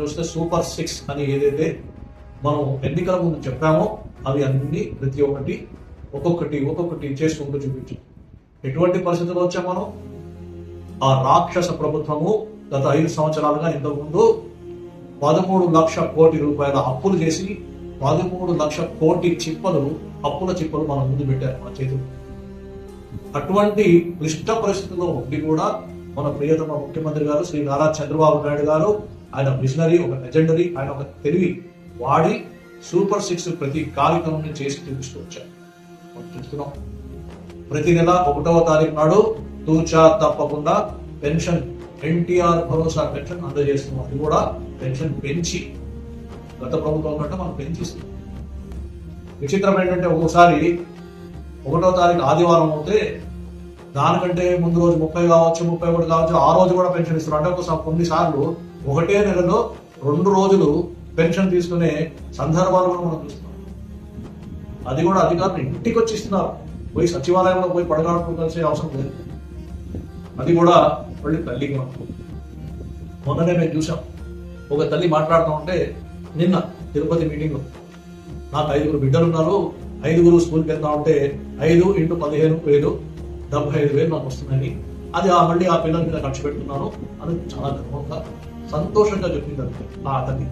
చూస్తే సూపర్ 6 అని ఏదైతే మనం ఎన్నికల ముందు చెప్పామో అవి అన్ని ప్రతి ఒక్కొక్కటి చేసుకుంటూ చూపించాం. ఎటువంటి పరిస్థితుల్లో వచ్చాం మనం? ఆ రాక్షస ప్రభుత్వము గత 5 సంవత్సరాలుగా ఇంతకుముందు 13 లక్షల కోటి రూపాయల అప్పులు చేసి 13 లక్షల కోటి అప్పుల చిప్పలు మన ముందు పెట్టారు, మన చేతులు. అటువంటి క్లిష్ట పరిస్థితుల్లో ఒకటి కూడా మన ప్రియతమ ముఖ్యమంత్రి గారు శ్రీ నారా చంద్రబాబు నాయుడు గారు, ఆయన విజనరీ, ఒక లెజెండరీ, ఆయన ఒక తెలివి వాడి సూపర్ 6 ప్రతి కార్యక్రమం చేసి చూపిస్తూ వచ్చారు. మనం చూస్తున్నాం, ప్రతి నెల 1వ తారీఖు నాడు తూచా తప్పకుండా పెన్షన్, ఎన్టీఆర్ భరోసా పెన్షన్ అందజేస్తున్నాం. అది కూడా పెన్షన్ పెంచి, గత ప్రభుత్వం కంటే మనం పెంచిస్తున్నాం. విచిత్రం ఏంటంటే ఒక్కోసారి 1వ తారీఖు ఆదివారం అవుతే దానికంటే ముందు రోజు 30 కావచ్చు, 31 కావచ్చు, ఆ రోజు కూడా పెన్షన్ ఇస్తున్నారు. అంటే ఒకసారి కొన్నిసార్లు ఒకటే నెలలో 2 రోజులు పెన్షన్ తీసుకునే సందర్భాలు కూడా మనం చూస్తున్నాం. అది కూడా అధికారులు ఇంటికి వచ్చి ఇస్తున్నారు, పోయి సచివాలయంలో పోయి పడగాడుకోవాల్సే అవసరం లేదు. అది కూడా మళ్ళీ తల్లికి మొన్ననే మేము చూసాం, ఒక తల్లి మాట్లాడుతూ ఉంటే, నిన్న తిరుపతి మీటింగ్లో నాకు 5 బిడ్డలు ఉన్నారు, 5 స్కూల్కి వెళ్తా ఉంటే 5 × 15,000 75,000 నాకు వస్తున్నాయి. అది మళ్ళీ ఆ పిల్లల మీద ఖర్చు పెడుతున్నాను అని చాలా గర్వంగా సంతోషంగా చెప్పింది ఆ తల్లి.